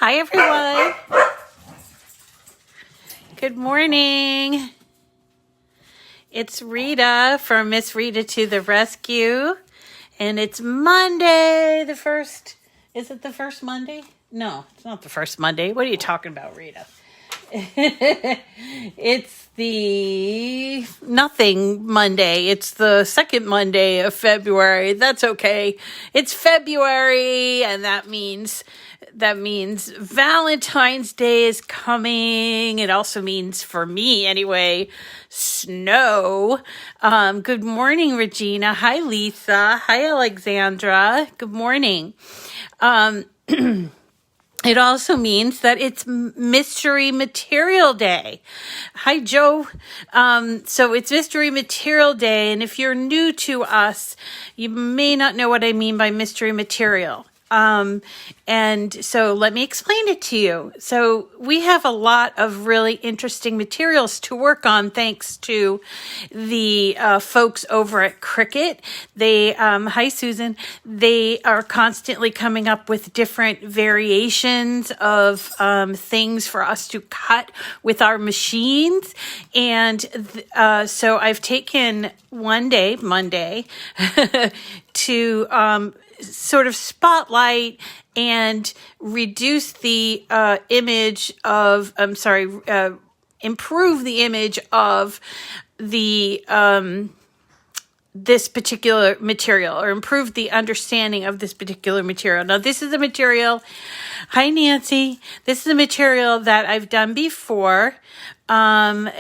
Hi, everyone. Good morning. It's Rita from Miss Rita to the Rescue. And it's Monday, the first. Is it the first Monday? No, it's not the first Monday. What are you talking about, Rita? It's the nothing Monday. It's the second Monday of February. That's okay. It's February, and that means Valentine's Day is coming. It also means, for me anyway, snow. Good morning, Regina. Hi, Lisa. Hi, Alexandra. Good morning. It also means that it's Mystery Material Day. Hi, Joe. So it's Mystery Material Day, and if you're new to us, you may not know what I mean by mystery material. And so let me explain it to you. So we have a lot of really interesting materials to work on thanks to the folks over at Cricut. They, hi Susan, they are constantly coming up with different variations of things for us to cut with our machines. And so I've taken one day, Monday, to sort of spotlight and reduce the image of, improve the image of the this particular material, or improve the understanding of this particular material. Now, this is a material, hi Nancy, this is a material that I've done before, but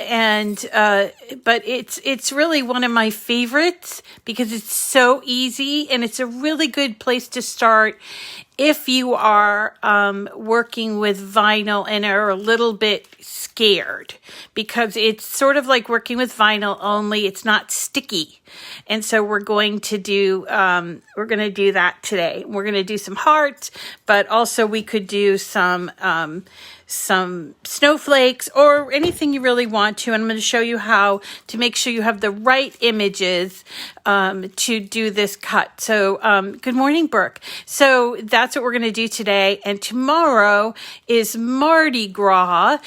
it's really one of my favorites because it's so easy, and it's a really good place to start if you are working with vinyl and are a little bit scared, because it's sort of like working with vinyl, only it's not sticky. And so we're going to do that today. We're going to do some hearts, but also we could do some snowflakes or anything you really want to. And I'm going to show you how to make sure you have the right images to do this cut. So good morning, Brooke. So that's what we're going to do today. And tomorrow is Mardi Gras.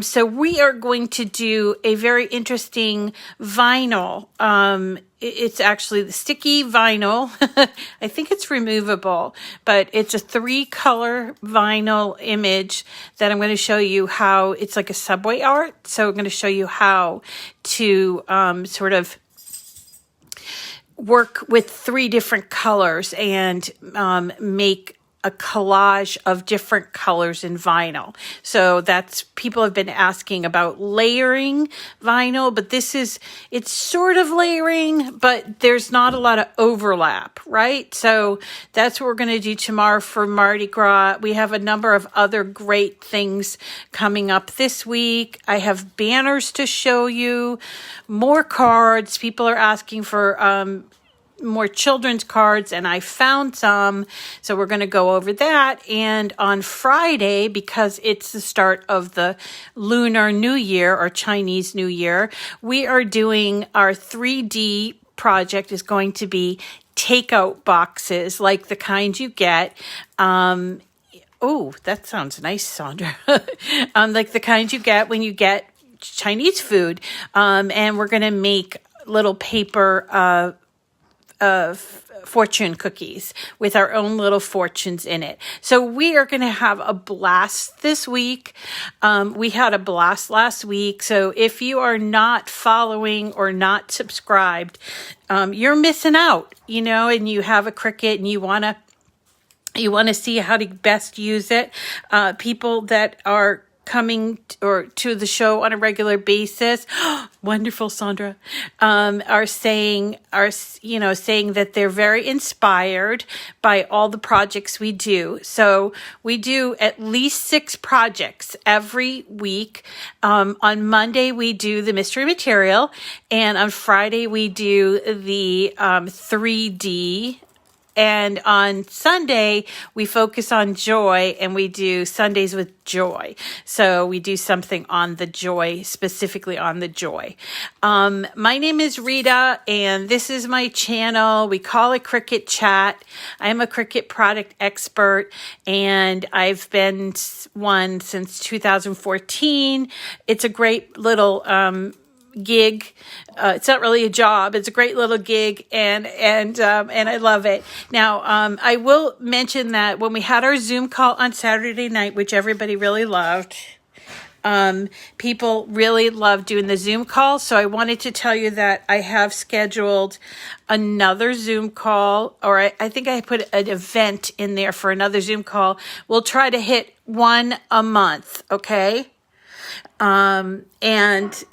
So we are going to do a very interesting vinyl. It's actually the sticky vinyl. I think it's removable, but it's a 3-color vinyl image that I'm going to show you how it's like a subway art. So I'm going to show you how to sort of work with 3 different colors and make a collage of different colors in vinyl. So people have been asking about layering vinyl, but it's sort of layering, but there's not a lot of overlap, right? So that's what we're going to do tomorrow for Mardi Gras. We have a number of other great things coming up this week. I have banners to show you, more cards. People are asking for more children's cards, and I found some, so we're going to go over that. And on Friday, because it's the start of the Lunar New Year or Chinese New Year, we are doing our 3D project is going to be takeout boxes, like the kind you get. Oh, that sounds nice, Sandra. Like the kind you get when you get Chinese food. And we're going to make little paper fortune cookies with our own little fortunes in it. So we are going to have a blast this week. We had a blast last week. So if you are not following or not subscribed, you're missing out, and you have a Cricut and you want to see how to best use it. People that are coming to the show on a regular basis, wonderful, Sandra, are saying that they're very inspired by all the projects we do. So we do at least 6 projects every week. On Monday we do the mystery material, and on Friday we do the 3D And on Sunday, we focus on joy, and we do Sundays with joy. So we do something on the joy, specifically on the joy. My name is Rita, and this is my channel. We call it Cricut Chat. I'm a Cricut product expert, and I've been one since 2014. It's a great little gig. It's not really a job. It's a great little gig, and I love it. Now, I will mention that when we had our Zoom call on Saturday night, which everybody really loved, people really loved doing the Zoom call. So I wanted to tell you that I have scheduled another Zoom call, or I think I put an event in there for another Zoom call. We'll try to hit one a month. Okay. And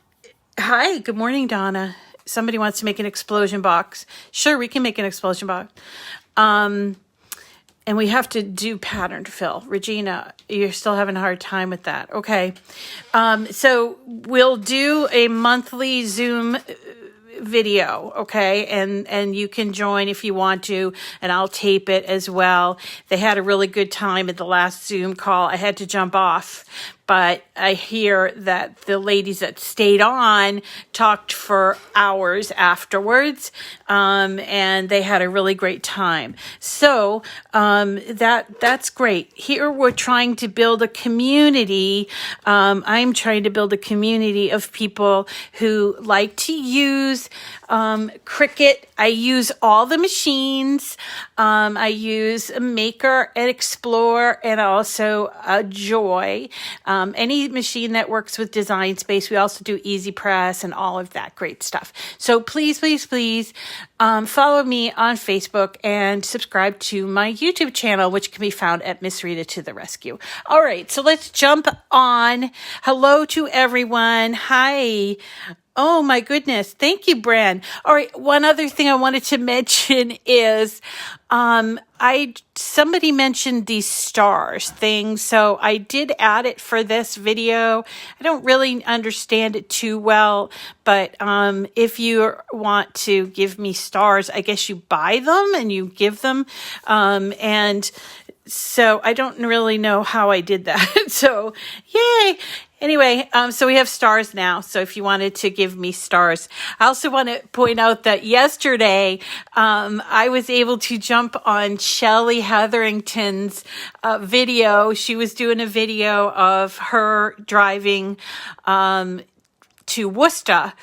hi, good morning, Donna. Somebody wants to make an explosion box. Sure, we can make an explosion box. And we have to do pattern fill. Regina, you're still having a hard time with that. Okay. So we'll do a monthly Zoom video, okay, and you can join if you want to, and I'll tape it as well. They had a really good time at the last Zoom call. I had to jump off, but I hear that the ladies that stayed on talked for hours afterwards, and they had a really great time. So that's great. Here we're trying to build a community. I'm trying to build a community of people who like to use Cricut. I use all the machines. I use Maker and Explore, and also Joy. Any machine that works with Design Space. We also do Easy Press and all of that great stuff. So please, please, please follow me on Facebook and subscribe to my YouTube channel, which can be found at Miss Rita to the Rescue. All right, so let's jump on. Hello to everyone. Hi. Oh my goodness. Thank you, Bran. All right. One other thing I wanted to mention is, somebody mentioned these stars things. So I did add it for this video. I don't really understand it too well, but, if you want to give me stars, I guess you buy them and you give them, and so I don't really know how I did that. So yay. Anyway, so we have stars now. So if you wanted to give me stars, I also want to point out that yesterday, I was able to jump on Shelley Hetherington's video. She was doing a video of her driving to Worcester,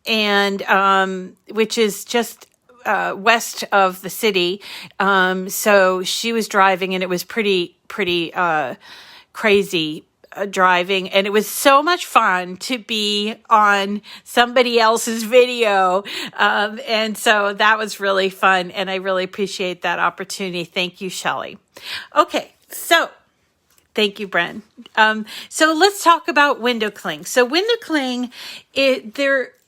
and which is just west of the city. So she was driving, and it was pretty crazy driving, and it was so much fun to be on somebody else's video, and so that was really fun, and I really appreciate that opportunity. Thank you, Shelley. Okay, so thank you, Bren. So let's talk about window cling. So window cling,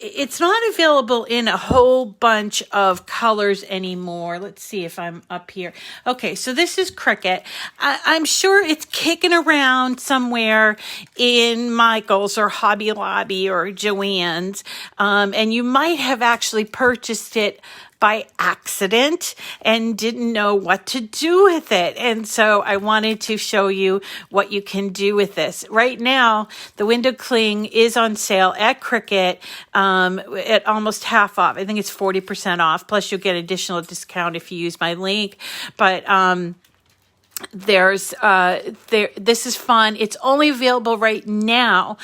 it's not available in a whole bunch of colors anymore. Let's see if I'm up here. Okay, so this is Cricut. I'm sure it's kicking around somewhere in Michael's or Hobby Lobby or Joann's, and you might have actually purchased it by accident and didn't know what to do with it. And so I wanted to show you what you can do with this. Right now, the window cling is on sale at Cricut at almost half off. I think it's 40% off. Plus you'll get additional discount if you use my link. But this is fun. It's only available right now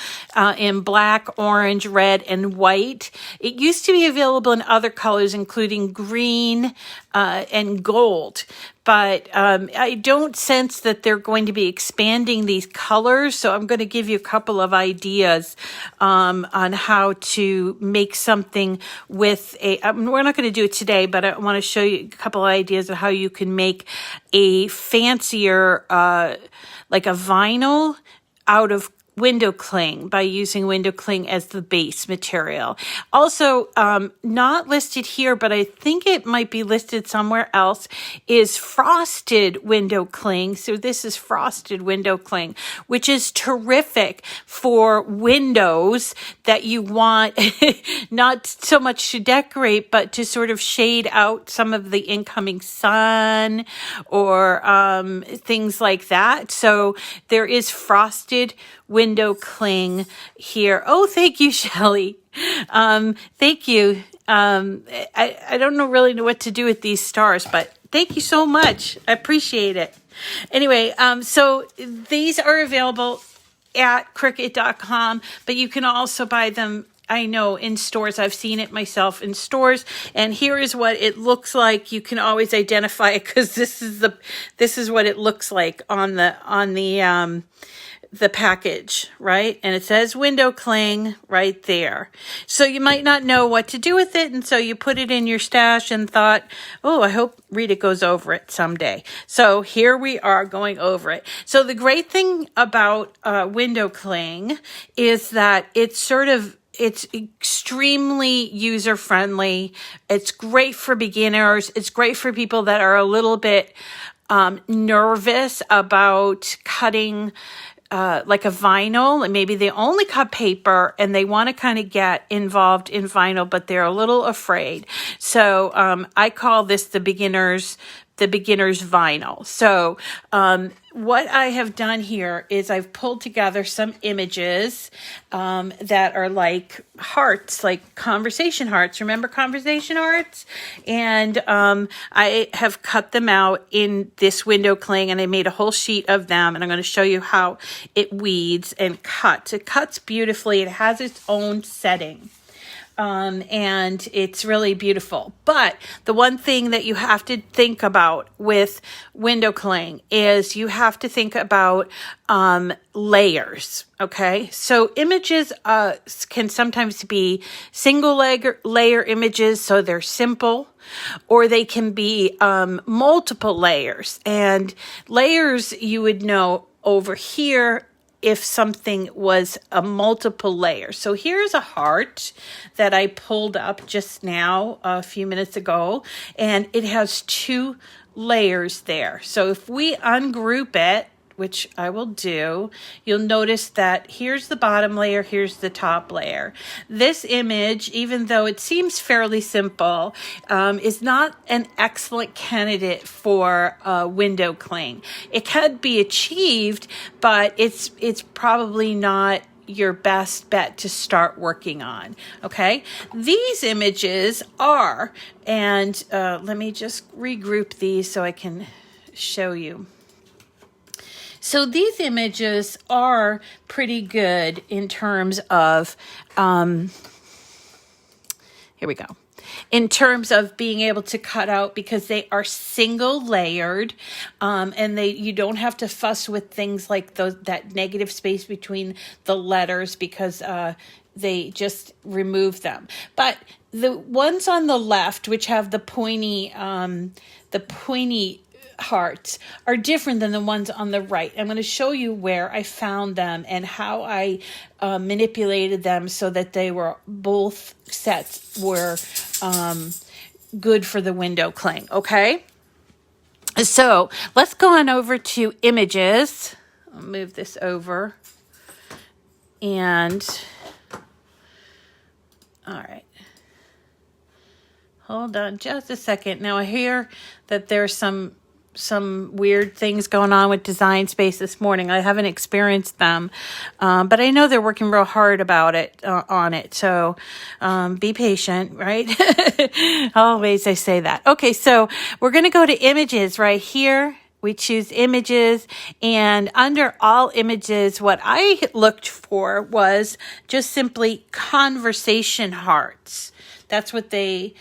in black, orange, red, and white. It used to be available in other colors, including green and gold. But I don't sense that they're going to be expanding these colors. So I'm going to give you a couple of ideas on how to make something with we're not going to do it today, but I want to show you a couple of ideas of how you can make a fancier, like a vinyl out of window cling by using window cling as the base material. Also, not listed here, but I think it might be listed somewhere else, is frosted window cling. So this is frosted window cling, which is terrific for windows that you want not so much to decorate, but to sort of shade out some of the incoming sun or things like that. So there is frosted window cling here. Oh, thank you, Shelley. Thank you. I don't really know what to do with these stars, but thank you so much. I appreciate it. Anyway, so these are available at Cricut.com, but you can also buy them, I know, in stores. I've seen it myself in stores, and here is what it looks like. You can always identify it because this is what it looks like on the package, right? And it says window cling right there. So you might not know what to do with it, and so you put it in your stash and thought, oh, I hope Rita goes over it someday. So here we are going over it. So the great thing about window cling is that it's extremely user-friendly. It's great for beginners. It's great for people that are a little bit nervous about cutting like a vinyl, and maybe they only cut paper and they want to kind of get involved in vinyl, but they're a little afraid. So I call this the beginner's vinyl. So what I have done here is I've pulled together some images that are like hearts, like conversation hearts. Remember conversation hearts? And I have cut them out in this window cling, and I made a whole sheet of them, and I'm going to show you how it weeds and cuts. It cuts beautifully. It has its own setting. And it's really beautiful. But the one thing that you have to think about with window cling is you have to think about layers. Okay, so images can sometimes be single layer images, so they're simple, or they can be multiple layers. And layers, you would know over here if something was a multiple layer. So here's a heart that I pulled up just now a few minutes ago, and it has 2 layers there. So if we ungroup it, which I will do, you'll notice that here's the bottom layer, here's the top layer. This image, even though it seems fairly simple, is not an excellent candidate for window cling. It can be achieved, but it's probably not your best bet to start working on. Okay, these images are, and let me just regroup these so I can show you. So these images are pretty good in terms of, here we go, in terms of being able to cut out, because they are single layered, and you don't have to fuss with things like that negative space between the letters, because they just remove them. But the ones on the left, which have the pointy hearts, are different than the ones on the right. I'm going to show you where I found them and how I manipulated them so that they were, both sets were good for the window cling. Okay, so let's go on over to images. I'll move this over, and all right, hold on just a second. Now I hear that there's some weird things going on with Design Space this morning. I haven't experienced them, but I know they're working real hard about it, on it. So be patient, right? Always I say that. Okay, so we're going to go to images right here. We choose images, and under all images, what I looked for was just simply conversation hearts. That's what they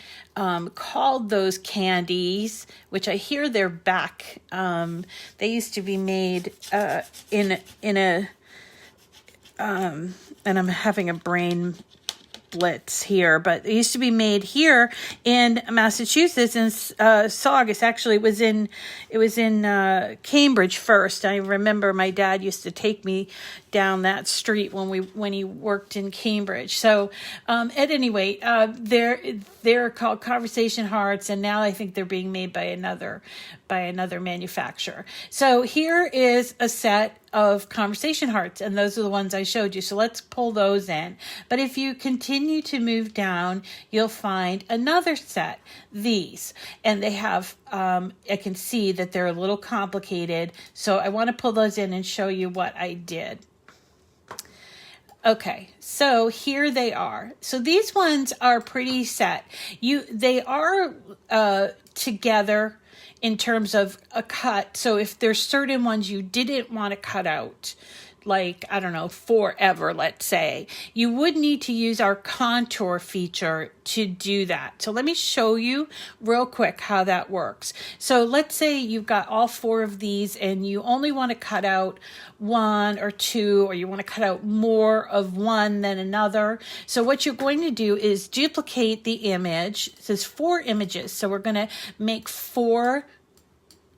called those candies, which I hear they're back. They used to be made in a and I'm having a brain outlets here, but it used to be made here in Massachusetts in Saugus. Actually, it was in Cambridge first. I remember my dad used to take me down that street when he worked in Cambridge. So at any rate, they're called Conversation Hearts, and now I think they're being made by another manufacturer. So here is a set of Conversation Hearts, and those are the ones I showed you. So let's pull those in. But if you continue to move down, you'll find another set, these, and they have, I can see that they're a little complicated. So I want to pull those in and show you what I did. Okay, so here they are. So these ones are pretty set. They are together in terms of a cut. So if there's certain ones you didn't want to cut out, like, I don't know, forever, let's say, you would need to use our contour feature to do that. So let me show you real quick how that works. So let's say you've got all 4 of these and you only want to cut out 1 or 2, or you want to cut out more of one than another. So what you're going to do is duplicate the image. It says 4 images. So we're going to make 4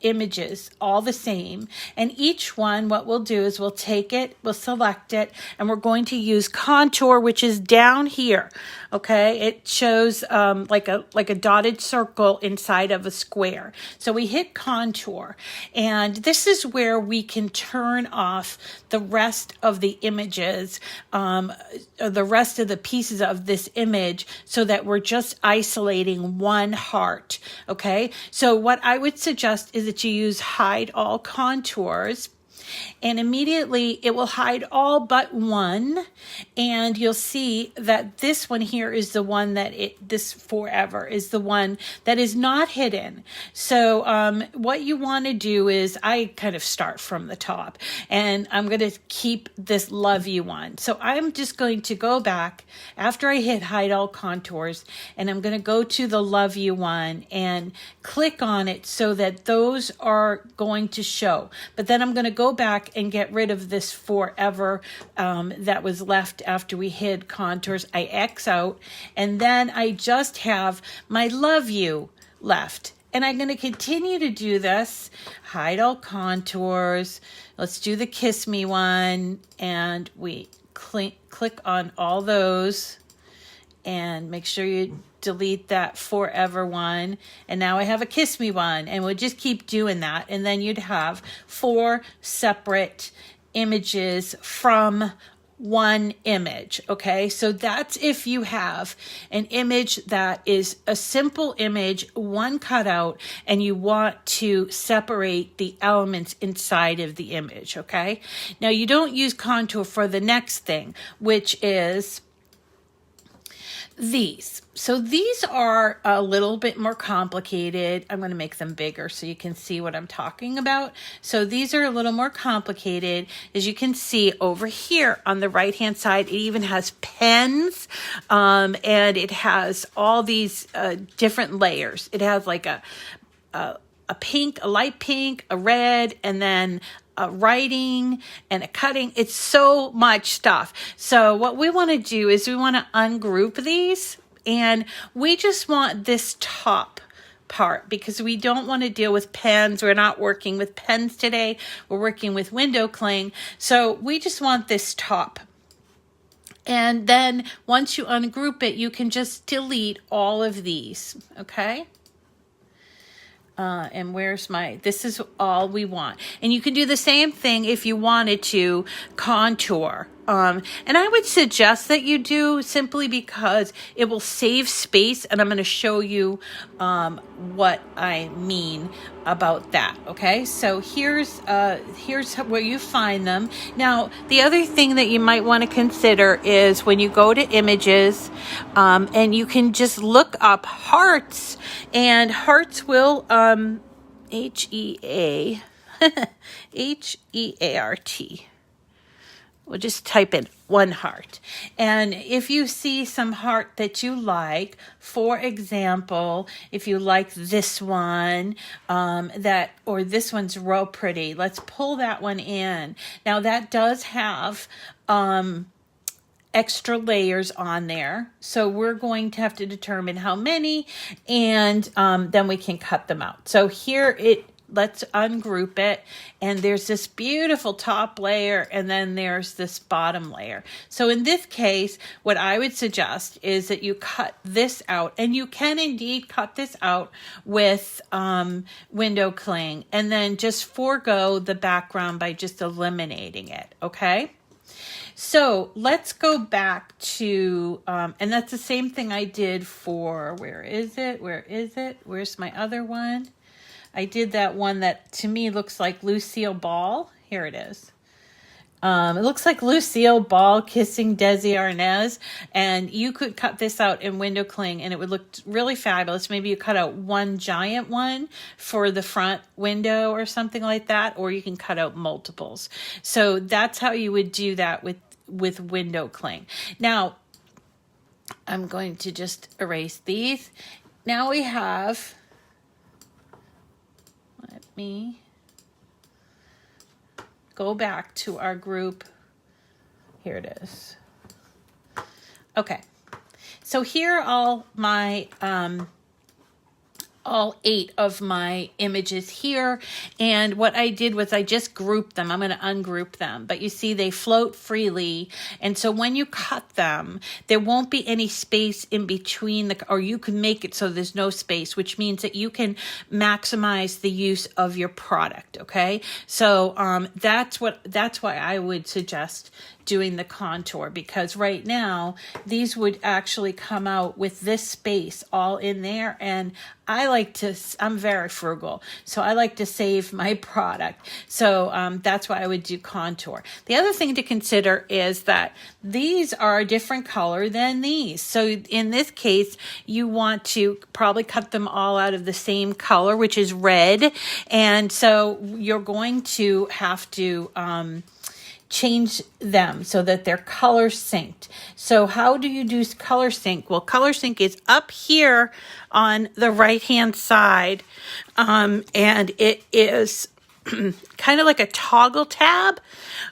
images all the same, and each one, what we'll do is we'll take it, we'll select it, and we're going to use contour, which is down here. Okay, it shows like a dotted circle inside of a square. So we hit contour, and this is where we can turn off the rest of the images, the rest of the pieces of this image, so that we're just isolating one heart. Okay, so what I would suggest is that you use hide all contours, and immediately it will hide all but one, and you'll see that this one here is the one that this forever is the one that is not hidden. So what you want to do is, I kind of start from the top, and I'm going to keep this love you one. So I'm just going to go back after I hit hide all contours, and I'm going to go to the love you one and click on it so that those are going to show. But then I'm going to go back and get rid of this forever that was left after we hid contours. I X out, and then I just have my love you left. And I'm going to continue to do this. Hide all contours. Let's do the kiss me one, and we click on all those, and make sure you delete that forever one. And now I have a kiss me one, and we'll just keep doing that. And then you'd have 4 separate images from one image. Okay, so that's if you have an image that is a simple image, one cutout, and you want to separate the elements inside of the image. Okay, now you don't use contour for the next thing, which is these. So these are a little bit more complicated. I'm going to make them bigger so you can see what I'm talking about. So these are a little more complicated. As you can see over here on the right hand side, it even has pens, and it has all these different layers. It has like a pink, a light pink, a red, and then a writing and a cutting. It's so much stuff. So what we want to do is we want to ungroup these, and we just want this top part because we don't want to deal with pens. We're not working with pens today. We're working with window cling. So we just want this top. And then once you ungroup it, you can just delete all of these. Okay. And this is all we want. And you can do the same thing if you wanted to contour. And I would suggest that you do, simply because it will save space. And I'm going to show you what I mean about that. Okay, so here's where you find them. Now, the other thing that you might want to consider is when you go to images, and you can just look up hearts, and hearts will H-E-A H-E-A-R-T. We'll just type in one heart. And if you see some heart that you like, for example, if you like this one, or this one's real pretty, let's pull that one in. Now that does have extra layers on there. So we're going to have to determine how many, and then we can cut them out. So here let's ungroup it, and there's this beautiful top layer, and then there's this bottom layer. So in this case, what I would suggest is that you cut this out, and you can indeed cut this out with window cling, and then just forego the background by just eliminating it, okay? So let's go back to, and that's the same thing I did for, where is it? Where's my other one? I did that one that to me looks like Lucille Ball. Here it is. It looks like Lucille Ball kissing Desi Arnaz, and you could cut this out in window cling and it would look really fabulous. Maybe you cut out one giant one for the front window or something like that, or you can cut out multiples. So that's how you would do that with window cling. Now, I'm going to just erase these. Now we have, let me go back to our group. Here it is. Okay. So here are all my, all 8 of my images here. And what I did was I just grouped them. I'm going to ungroup them, but you see they float freely. And so when you cut them, there won't be any space in between or you can make it so there's no space, which means that you can maximize the use of your product. Okay. So, that's why I would suggest doing the contour, because right now these would actually come out with this space all in there, and I'm very frugal, so I like to save my product. So that's why I would do contour. The other thing to consider is that these are a different color than these. So in this case, you want to probably cut them all out of the same color, which is red. And so you're going to have to change them so that they're color synced. So how do you do color sync? Well, color sync is up here on the right hand side, and it is kind of like a toggle tab.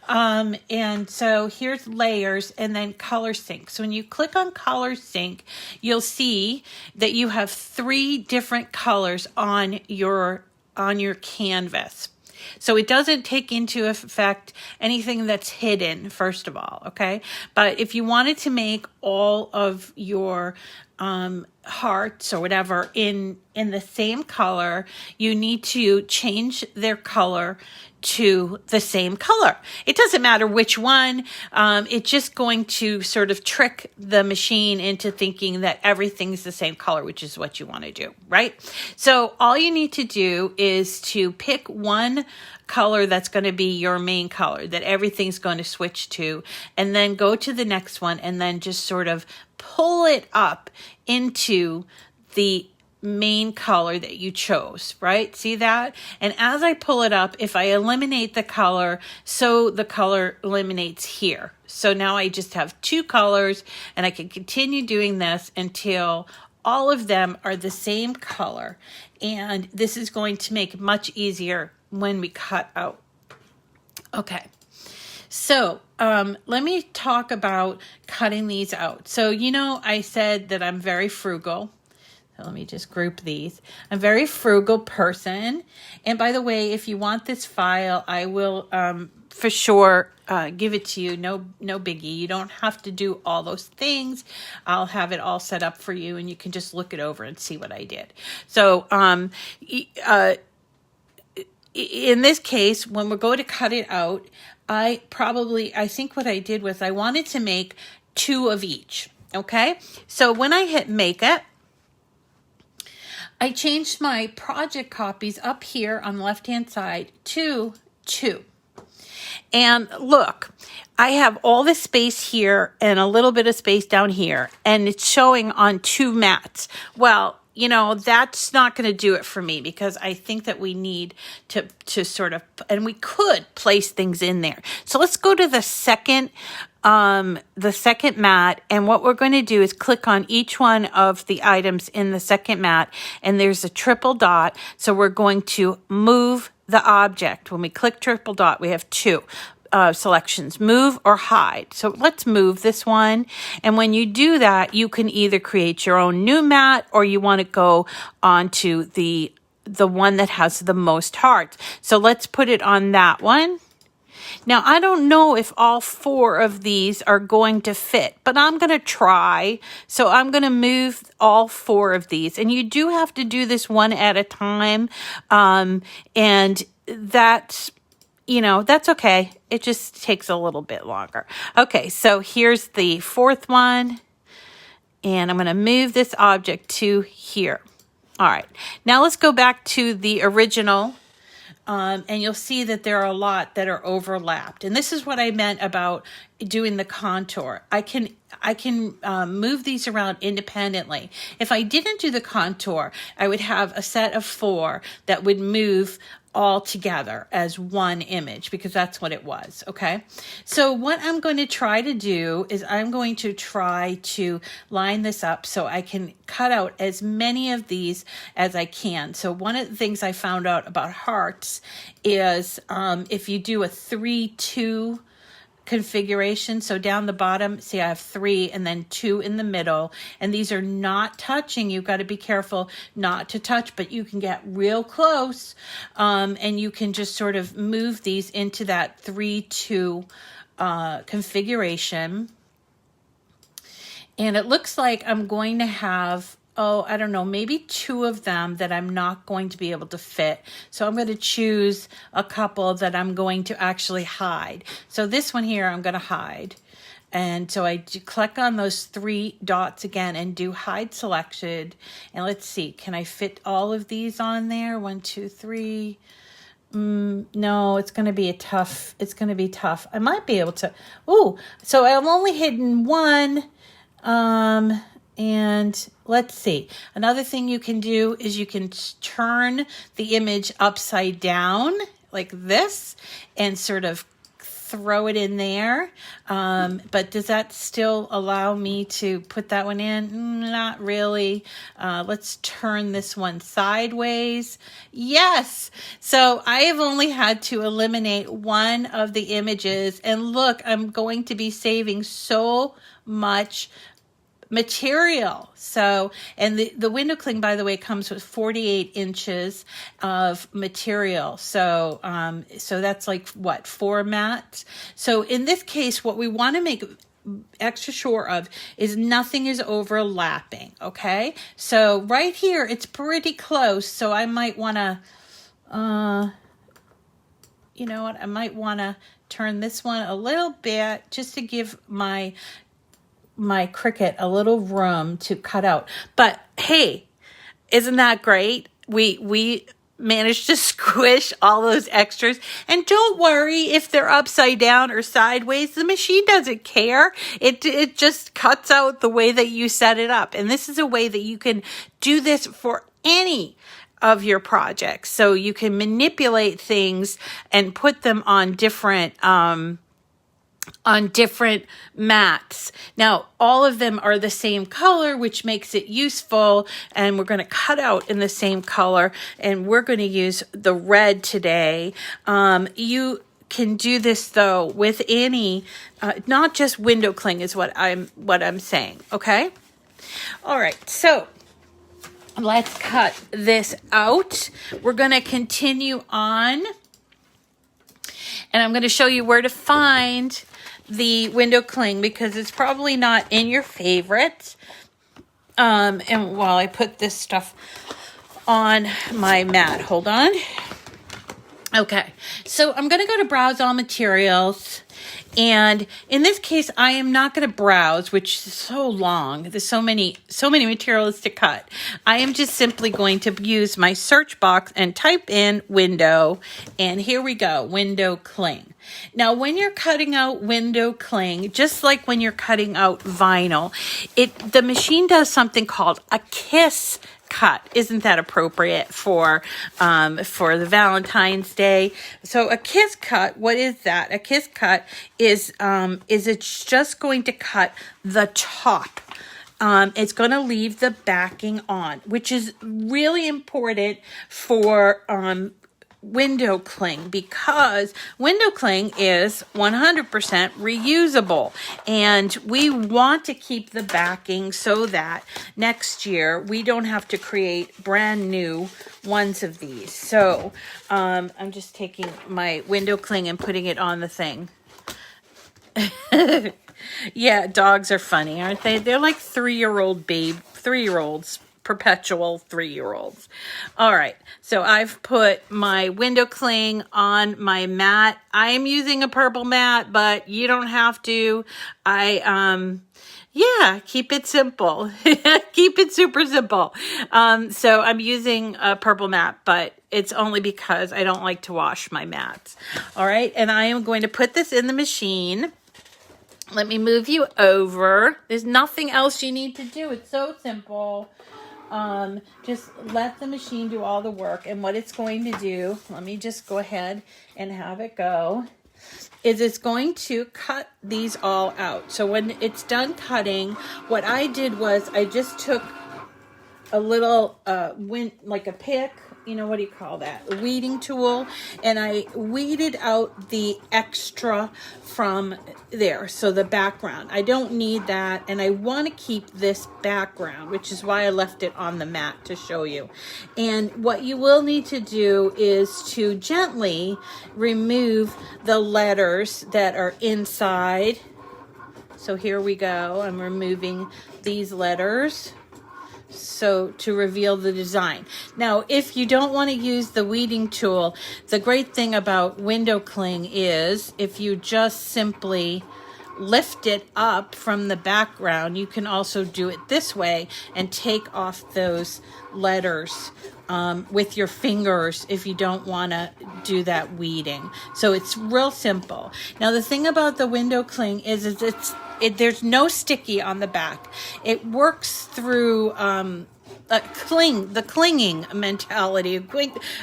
And so here's layers and then color sync. So when you click on color sync, you'll see that you have 3 different colors on your canvas. So it doesn't take into effect anything that's hidden, first of all, okay? But if you wanted to make all of your hearts or whatever in the same color, you need to change their color to the same color. It doesn't matter which one. It's just going to sort of trick the machine into thinking that everything's the same color, which is what you want to do, right? So all you need to do is to pick one color that's going to be your main color that everything's going to switch to, and then go to the next one and then just sort of pull it up into the main color that you chose, right? See that? And as I pull it up, if I eliminate the color, so the color eliminates here. So now I just have 2 colors, and I can continue doing this until all of them are the same color. And this is going to make it much easier when we cut out. Okay. So let me talk about cutting these out. So, I said that I'm very frugal. So let me just group these. I'm a very frugal person. And by the way, if you want this file, I will for sure give it to you. No biggie. You don't have to do all those things. I'll have it all set up for you, and you can just look it over and see what I did. So in this case, when we're going to cut it out, I think what I did was I wanted to make 2 of each. Okay. So when I hit make it, I changed my project copies up here on the left-hand side to 2. And look, I have all this space here and a little bit of space down here, and it's showing on 2 mats. Well, that's not going to do it for me, because I think that we need to sort of, and we could place things in there. So let's go to the second mat, and what we're going to do is click on each one of the items in the second mat, and there's a triple dot. So we're going to move the object. When we click triple dot, we have 2. selections, move or hide. So let's move this one. And when you do that, you can either create your own new mat or you want to go onto the one that has the most hearts. So let's put it on that one. Now, I don't know if all 4 of these are going to fit, but I'm going to try. So I'm going to move all 4 of these. And you do have to do this one at a time. And that's, that's okay. It just takes a little bit longer. Okay, so here's the 4th one. And I'm going to move this object to here. All right, now let's go back to the original. And you'll see that there are a lot that are overlapped. And this is what I meant about doing the contour. I can move these around independently. If I didn't do the contour, I would have a set of 4 that would move all together as one image, because that's what it was, okay? So what I'm going to try to do is I'm going to try to line this up so I can cut out as many of these as I can. So one of the things I found out about hearts is if you do a 3-2 configuration. So down the bottom, see I have 3 and then 2 in the middle, and these are not touching. You've got to be careful not to touch, but you can get real close, and you can just sort of move these into that 3-2 configuration. And it looks like I'm going to have, I don't know, maybe 2 of them that I'm not going to be able to fit. So I'm going to choose a couple that I'm going to actually hide. So this one here, I'm going to hide. And so I click on those 3 dots again and do hide selected. And let's see, can I fit all of these on there? 1, 2, 3. No, it's going to be tough. I might be able to. So I'm only hidden 1. And let's see. Another thing you can do is you can turn the image upside down like this and sort of throw it in there. But does that still allow me to put that one in? Not really. Let's turn this one sideways. Yes. So I have only had to eliminate 1 of the images. And look, I'm going to be saving so much material. So, and the window cling, by the way, comes with 48 inches of material. So, so that's like what, 4 mats. So in this case, what we want to make extra sure of is nothing is overlapping. Okay. So right here, it's pretty close. So I might want to, you know what? I might want to turn this one a little bit just to give my Cricut a little room to cut out. But hey, isn't that great? We managed to squish all those extras. And don't worry if they're upside down or sideways. The machine doesn't care. It just cuts out the way that you set it up. And this is a way that you can do this for any of your projects. So you can manipulate things and put them on different mats. Now, all of them are the same color, which makes it useful. And we're going to cut out in the same color. And we're going to use the red today. You can do this though with any, not just window cling is what I'm saying. Okay. All right. So let's cut this out. We're going to continue on. And I'm going to show you where to find the window cling because it's probably not in your favorites. And while I put this stuff on my mat, hold on. Okay, so I'm going to go to Browse All Materials. And in this case, I am not going to browse, which is so long. There's so many materials to cut. I am just simply going to use my search box and type in window. And here we go, window cling. Now, when you're cutting out window cling, just like when you're cutting out vinyl, the machine does something called a kiss cut. Isn't that appropriate for the Valentine's Day? So a kiss cut, what is that? A kiss cut is it's just going to cut the top. It's going to leave the backing on, which is really important for window cling, because window cling is 100% reusable, and we want to keep the backing so that next year we don't have to create brand new ones of these. So I'm just taking my window cling and putting it on the thing. Yeah, dogs are funny, aren't they? They're like 3-year-olds, perpetual 3-year-olds. All right, so I've put my window cling on my mat. I am using a purple mat, but you don't have to. Yeah, keep it simple. Keep it super simple. So I'm using a purple mat, but it's only because I don't like to wash my mats. All right, and I am going to put this in the machine. Let me move you over. There's nothing else you need to do. It's so simple. Just let the machine do all the work. And what it's going to do, let me just go ahead and have it go, is it's going to cut these all out. So when it's done cutting, what I did was I just took a little, like a pick, what do you call that? A weeding tool. And I weeded out the extra from there. So the background, I don't need that. And I want to keep this background, which is why I left it on the mat to show you. And what you will need to do is to gently remove the letters that are inside. So here we go. I'm removing these letters, so to reveal the design. Now, if you don't want to use the weeding tool, the great thing about window cling is if you just simply lift it up from the background, you can also do it this way and take off those letters with your fingers if you don't want to do that weeding. So it's real simple. Now, the thing about the window cling is there's no sticky on the back. It works through the clinging mentality.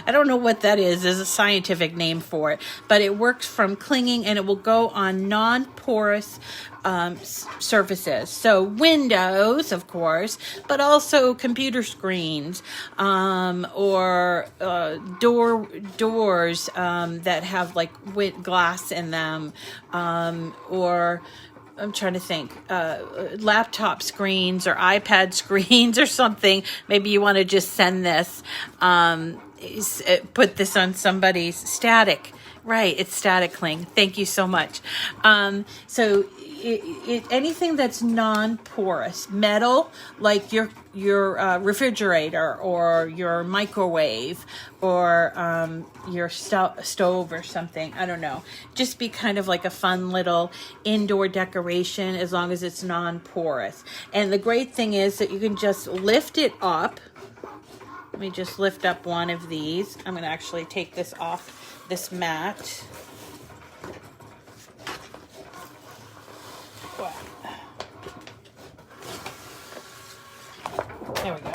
I don't know what that is. There's a scientific name for it, but it works from clinging, and it will go on non-porous surfaces. So windows, of course, but also computer screens, or doors that have like glass in them, or I'm trying to think, laptop screens or iPad screens or something. Maybe you want to just send this, put this on somebody's static. Right, it's static cling. Thank you so much. So anything that's non-porous, metal, like your refrigerator or your microwave or your stove or something, I don't know. Just be kind of like a fun little indoor decoration as long as it's non-porous. And the great thing is that you can just lift it up. Let me just lift up one of these. I'm going to actually take this off this mat. There we go.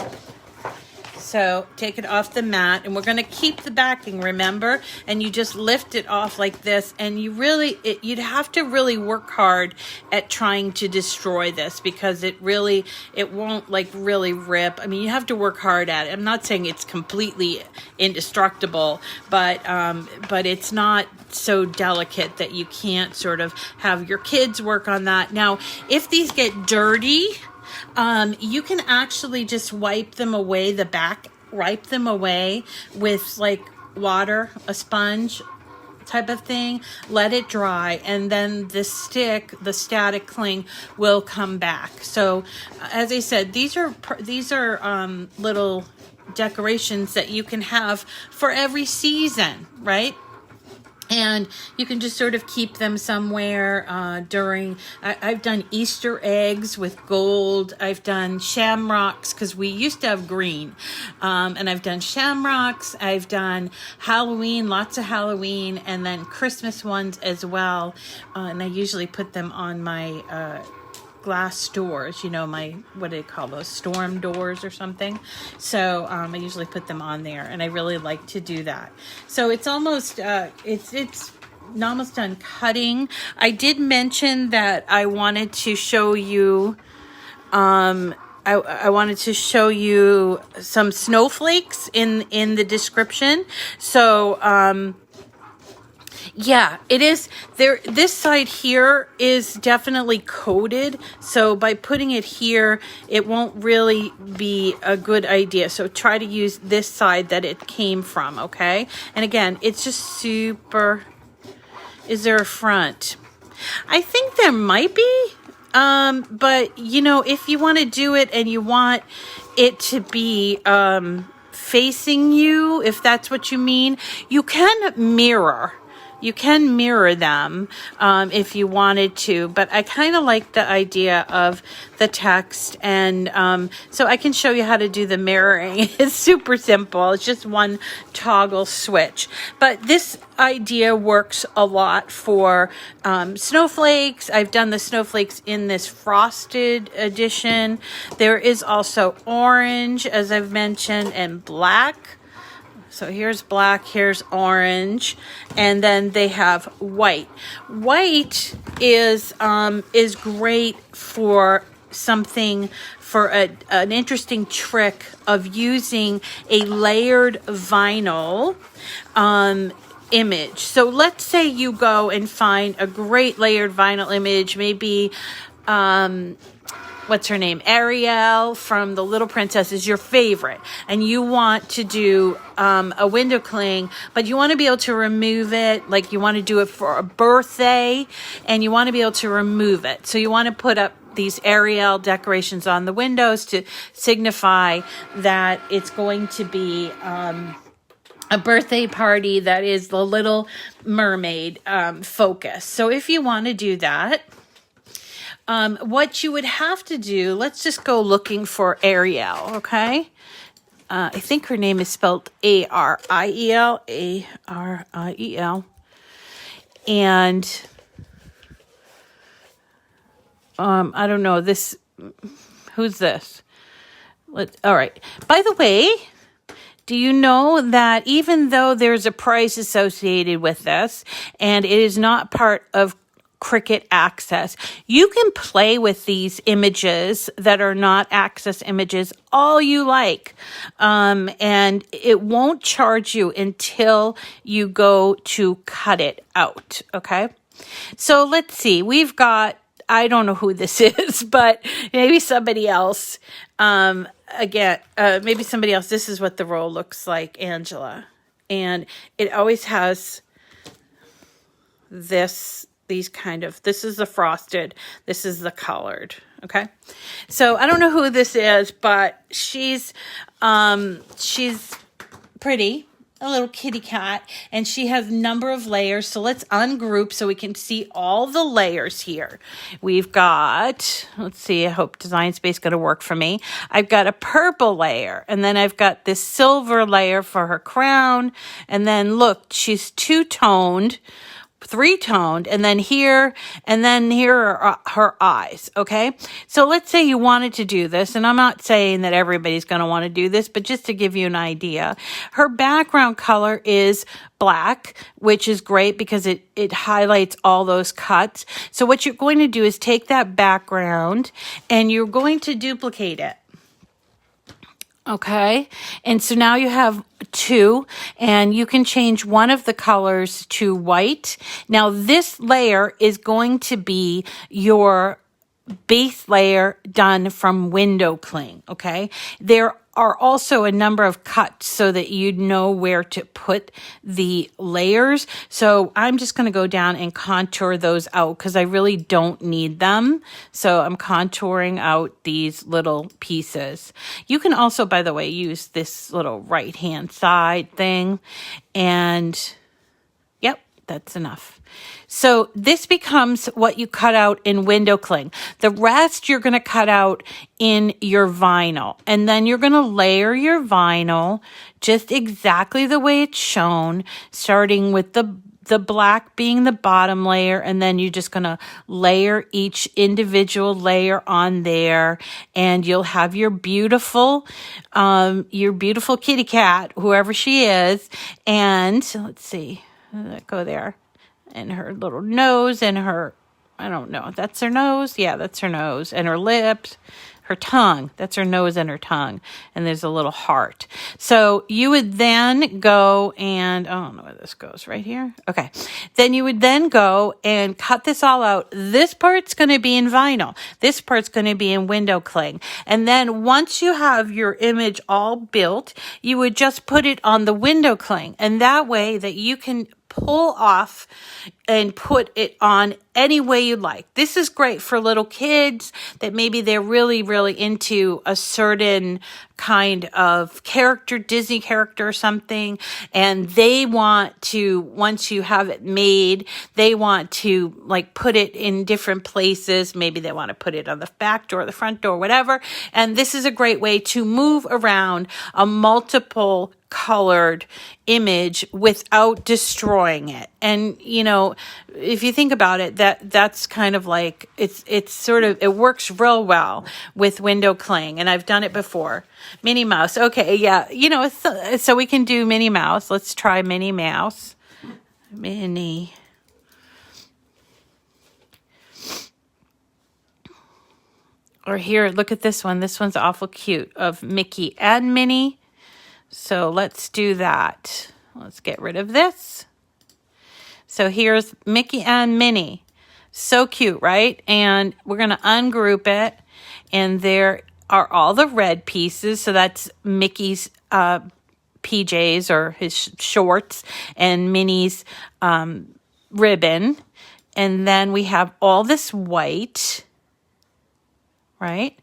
So take it off the mat, and we're going to keep the backing, remember? And you just lift it off like this, and you'd have to really work hard at trying to destroy this, because it won't like really rip. I mean, you have to work hard at it. I'm not saying it's completely indestructible, but it's not so delicate that you can't sort of have your kids work on that. Now, if these get dirty, you can actually just wipe them away, wipe them away with like water, a sponge type of thing, let it dry, and then the static cling will come back. So as I said, these are little decorations that you can have for every season, right? And you can just sort of keep them somewhere I've done Easter eggs with gold. I've done shamrocks, because we used to have green. And I've done shamrocks. I've done Halloween, lots of Halloween, and then Christmas ones as well. And I usually put them on my glass doors, my, what do they call those, storm doors or something. So I usually put them on there, and I really like to do that. So it's almost it's almost done cutting. I did mention that I wanted to show you I wanted to show you some snowflakes in the description. So, yeah, it is there. This side here is definitely coated. So by putting it here, it won't really be a good idea. So try to use this side that it came from, okay? And again, it's just super. Is there a front? I think there might be. But you know, if you want to do it and you want it to be, facing you, if that's what you mean, you can mirror. You can mirror them if you wanted to, but I kind of like the idea of the text, and so I can show you how to do the mirroring. It's super simple. It's just one toggle switch, but this idea works a lot for snowflakes. I've done the snowflakes in this frosted edition. There is also orange, as I've mentioned, and black. So here's black, here's orange, and then they have white. White is great for something, for an interesting trick of using a layered vinyl image. So let's say you go and find a great layered vinyl image, maybe what's her name? Ariel from The Little Princess is your favorite, and you want to do a window cling, but you want to be able to remove it, like you want to do it for a birthday, and you want to be able to remove it. So you want to put up these Ariel decorations on the windows to signify that it's going to be a birthday party that is the Little Mermaid focus. So if you want to do that, what you would have to do, let's just go looking for Ariel, okay? I think her name is spelled Ariel, Ariel. And I don't know, who's this? All right. By the way, do you know that even though there's a price associated with this, and it is not part of Cricut Access, you can play with these images that are not Access images all you like, and it won't charge you until you go to cut it out, okay? So let's see, we've got, I don't know who this is, but maybe somebody else, maybe somebody else. This is what the roll looks like, Angela, and it always has this is the frosted, this is the colored, okay? So I don't know who this is, but she's pretty, a little kitty cat, and she has a number of layers. So let's ungroup so we can see all the layers here. We've got, let's see, I hope Design Space is going to work for me. I've got a purple layer, and then I've got this silver layer for her crown, and then look, she's two-toned, three-toned, and then here are her eyes, okay? So let's say you wanted to do this, and I'm not saying that everybody's going to want to do this, but just to give you an idea, her background color is black, which is great because it highlights all those cuts. So what you're going to do is take that background, and you're going to duplicate it. Okay, and so now you have two, and you can change one of the colors to white. Now this layer is going to be your base layer done from window cling, okay? There are also a number of cuts so that you know where to put the layers. So I'm just going to go down and contour those out because I really don't need them. So I'm contouring out these little pieces. You can also, by the way, use this little right-hand side thing, and yep, that's enough. So this becomes what you cut out in window cling. The rest you're going to cut out in your vinyl. And then you're going to layer your vinyl just exactly the way it's shown, starting with the black being the bottom layer, and then you're just going to layer each individual layer on there, and you'll have your beautiful kitty cat, whoever she is. And let's see, go there. And her little nose and her, I don't know, that's her nose? Yeah, that's her nose. And her lips, her tongue. That's her nose and her tongue. And there's a little heart. So you would then go and, I don't know where this goes, right here. Okay. Then you would then go and cut this all out. This part's going to be in vinyl. This part's going to be in window cling. And then once you have your image all built, you would just put it on the window cling. And that way that you can pull off and put it on any way you like. This is great for little kids that maybe they're really, really into a certain kind of character, Disney character or something, and they want to, once you have it made, they want to like put it in different places. Maybe they want to put it on the back door, the front door, whatever. And this is a great way to move around a multiple colored image without destroying it. And you know, if you think about it, that's kind of like it's sort of, it works real well with window cling, and I've done it before. Minnie Mouse. Okay, yeah, you know, so we can do Minnie Mouse. Let's try Minnie Mouse. Minnie. Or here, look at this one. This one's awful cute, of Mickey and Minnie. So let's do that. Let's get rid of this. So here's Mickey and Minnie. So cute, right? And we're going to ungroup it. And there are all the red pieces. So that's Mickey's PJs or his shorts and Minnie's ribbon. And then we have all this white, right?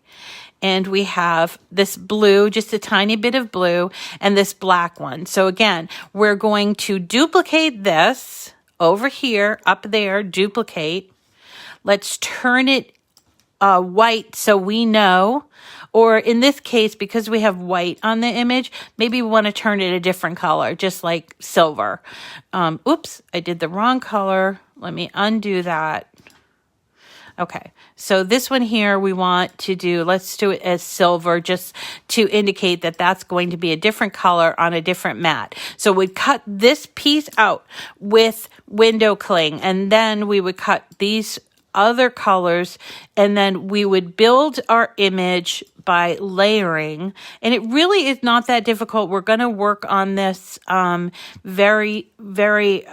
And we have this blue, just a tiny bit of blue, and this black one. So again, we're going to duplicate this over here, up there, duplicate. Let's turn it white so we know, or in this case, because we have white on the image, maybe we want to turn it a different color, just like silver. Oops, I did the wrong color. Let me undo that. Okay, so this one here we want to do, let's do it as silver just to indicate that that's going to be a different color on a different mat. So we'd cut this piece out with window cling, and then we would cut these other colors, and then we would build our image by layering. And it really is not that difficult. We're going to work on this very, very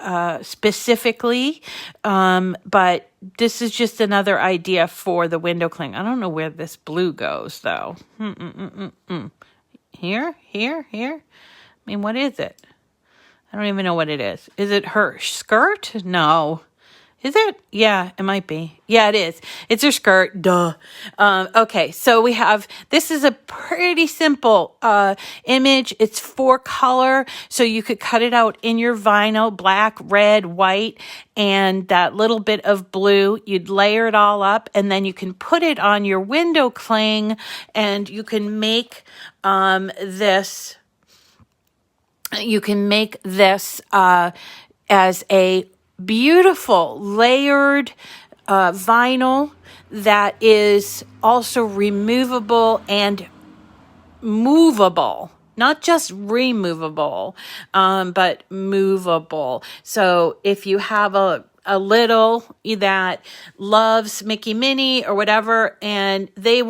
specifically, but this is just another idea for the window cling. I don't know where this blue goes, though. Here? I mean, what is it? I don't even know what it is. Is it her skirt? No. Is it? Yeah, it might be. Yeah, it is. It's her skirt. Duh. Okay, so we have, this is a pretty simple image. It's 4-color, so you could cut it out in your vinyl, black, red, white, and that little bit of blue. You'd layer it all up, and then you can put it on your window cling, and you can make this. You can make this as a beautiful layered vinyl that is also removable and movable. Not just removable, but movable. So if you have a little that loves Mickey Minnie or whatever, and they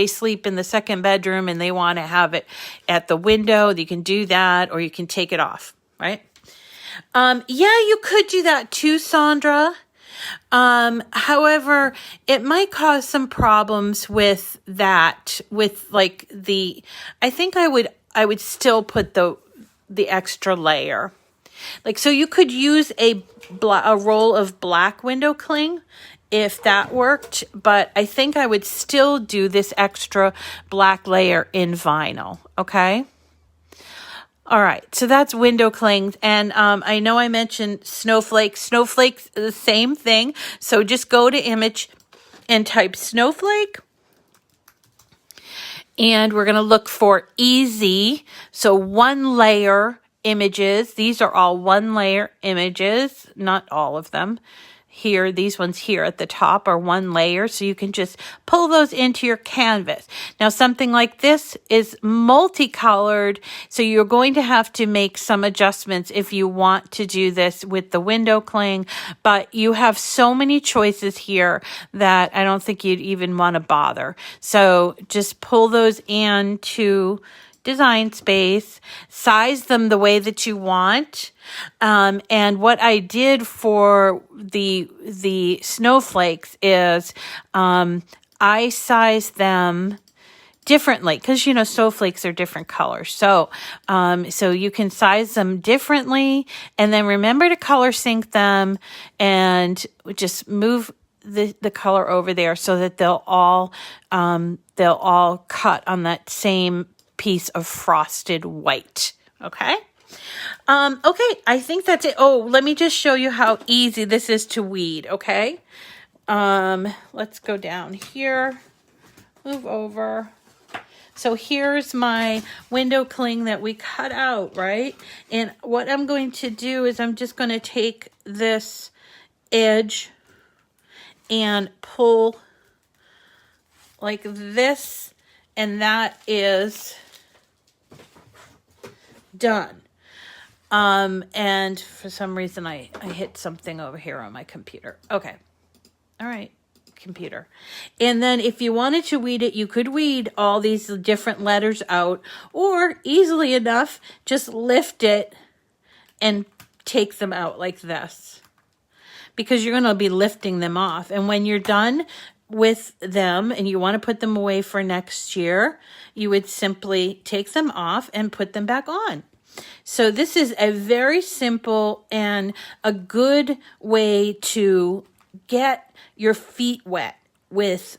sleep in the second bedroom and they want to have it at the window, you can do that, or you can take it off, right? Yeah, you could do that too, Sandra. However, it might cause some problems with that, with like I think I would still put the extra layer. Like, so you could use a roll of black window cling if that worked, but I think I would still do this extra black layer in vinyl, okay? All right, so that's window clings, and I know I mentioned snowflakes. Snowflakes, the same thing. So just go to image and type snowflake, and we're going to look for easy. So 1-layer images. These are all 1-layer images, not all of them. here, these ones here at the top are one layer, so you can just pull those into your canvas. Now something like this is multicolored, so you're going to have to make some adjustments if you want to do this with the window cling, but you have so many choices here that I don't think you'd even want to bother. So just pull those into Design Space, size them the way that you want. And what I did for the snowflakes is I sized them differently because, you know, snowflakes are different colors. So you can size them differently, and then remember to color sync them and just move the color over there so that they'll all cut on that same piece of frosted white. Okay. Okay, I think that's it. Oh, let me just show you how easy this is to weed. Okay. Let's go down here, move over. So here's my window cling that we cut out, right? And what I'm going to do is I'm just going to take this edge and pull like this, and that is done. And for some reason I hit something over here on my computer. Okay. All right, computer. And then if you wanted to weed it, you could weed all these different letters out, or easily enough, just lift it and take them out like this, because you're going to be lifting them off. And when you're done with them and you want to put them away for next year, you would simply take them off and put them back on. So this is a very simple and a good way to get your feet wet with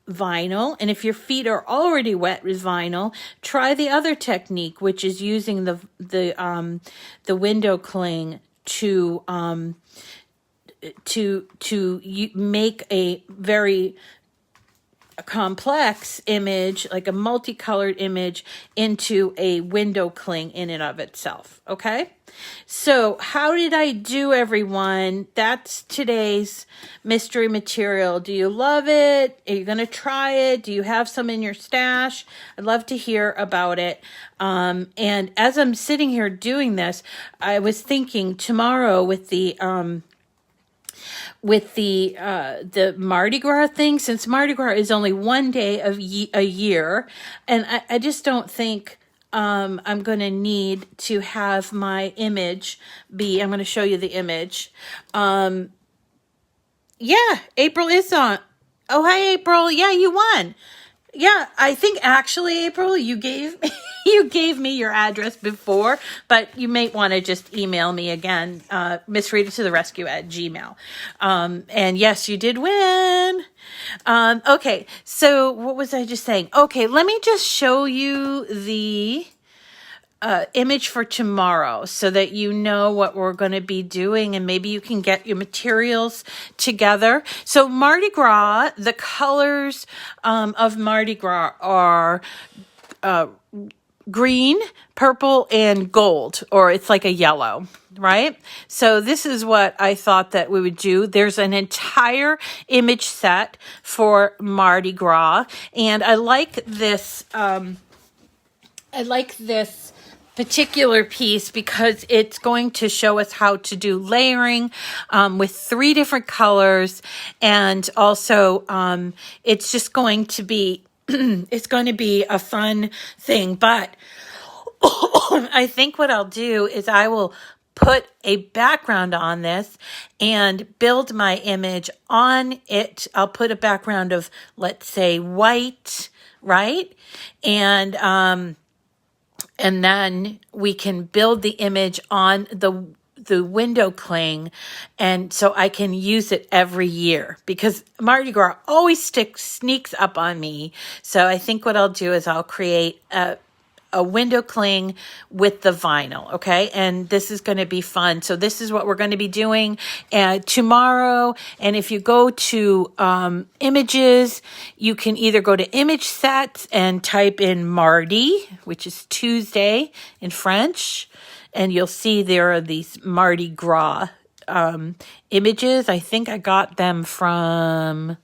vinyl. And if your feet are already wet with vinyl, try the other technique, which is using the window cling to make a very complex image, like a multicolored image, into a window cling in and of itself. Okay, so how did I do, everyone? That's today's mystery material. Do you love it? Are you going to try it? Do you have some in your stash? I'd love to hear about it. And as I'm sitting here doing this, I was thinking tomorrow with the Mardi Gras thing, since Mardi Gras is only one day of a year, and I just don't think I'm going to need to have my image be, I'm going to show you the image. Yeah, April is on. Oh, hi, April. Yeah, you won. Yeah, I think actually, April, you gave me your address before, but you may want to just email me again, MissRitaToTheRescue@gmail. And yes, you did win. Okay, so what was I just saying? Okay, let me just show you the image for tomorrow so that you know what we're going to be doing, and maybe you can get your materials together. So Mardi Gras, the colors of Mardi Gras are green, purple, and gold, or it's like a yellow, right? So this is what I thought that we would do. There's an entire image set for Mardi Gras, and I like this particular piece because it's going to show us how to do layering with 3 different colors, and also it's just going to be it's going to be a fun thing. But I think what I'll do is I will put a background on this and build my image on it. I'll put a background of, let's say, white, right? And then we can build the image on the window cling, and so I can use it every year because Mardi Gras always sneaks up on me. So I think what I'll do is I'll create a window cling with the vinyl, okay? And this is going to be fun. So this is what we're going to be doing tomorrow. And if you go to images, you can either go to image sets and type in Mardi, which is Tuesday in French, and you'll see there are these Mardi Gras images. I think I got them from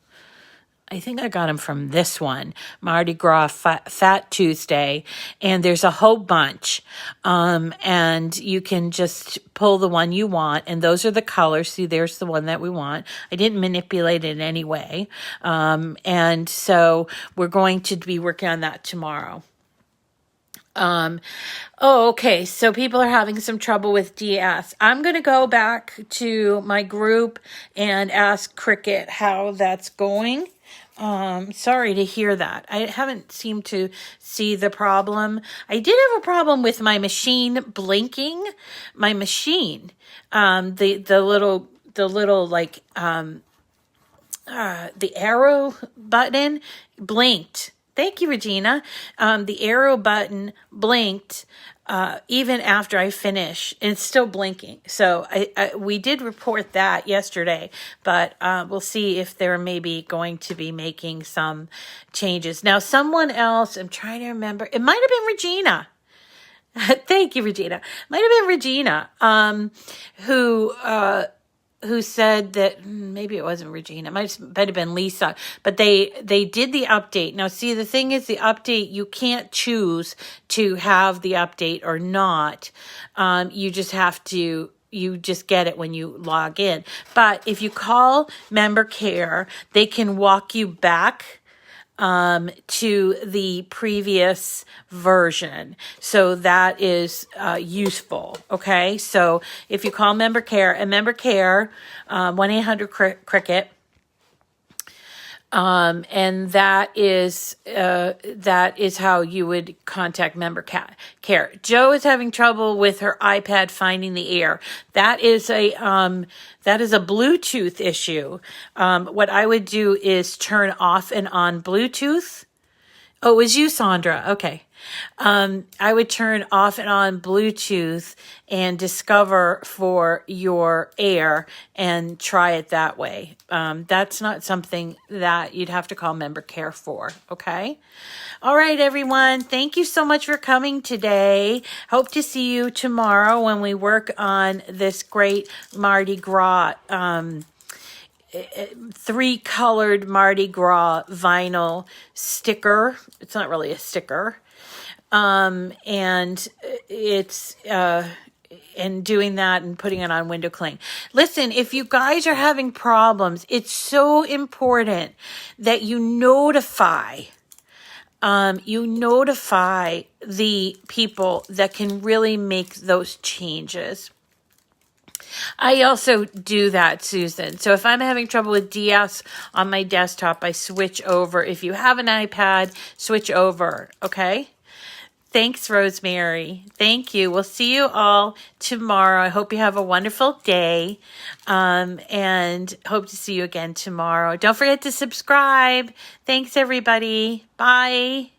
this one, Mardi Gras Fat Tuesday, and there's a whole bunch. And you can just pull the one you want, and those are the colors. See, there's the one that we want. I didn't manipulate it in any way. And so we're going to be working on that tomorrow. Okay. So people are having some trouble with DS. I'm going to go back to my group and ask Cricut how that's going. Sorry to hear that. I haven't seemed to see the problem. I did have a problem with my machine blinking. My machine, the little like, the arrow button blinked. Thank you, Regina. The arrow button blinked even after I finish, and it's still blinking. So we did report that yesterday, but we'll see if they're maybe going to be making some changes. Now, someone else, I'm trying to remember, it might have been Regina. Thank you, Regina. Might have been Regina, who said that maybe it wasn't Regina, it might have been Lisa, but they did the update. Now, see, the thing is, the update, you can't choose to have the update or not. You just have to, you just get it when you log in. But if you call member care, they can walk you back to the previous version. So that is useful. Okay. So if you call member care, 1-800-Cricut, and that is how you would contact member care. Joe is having trouble with her iPad finding the air. That is a Bluetooth issue. What I would do is turn off and on Bluetooth. Oh, it was you, Sandra. Okay. I would turn off and on Bluetooth and discover for your air and try it that way. That's not something that you'd have to call member care for. Okay. All right, everyone. Thank you so much for coming today. Hope to see you tomorrow when we work on this great Mardi Gras, 3-colored Mardi Gras vinyl sticker. It's not really a sticker. And it's, and doing that and putting it on window cling. Listen, if you guys are having problems, it's so important that you notify the people that can really make those changes. I also do that, Susan. So if I'm having trouble with DS on my desktop, I switch over. If you have an iPad, switch over. Okay. Thanks, Rosemary. Thank you. We'll see you all tomorrow. I hope you have a wonderful day, and hope to see you again tomorrow. Don't forget to subscribe. Thanks, everybody. Bye.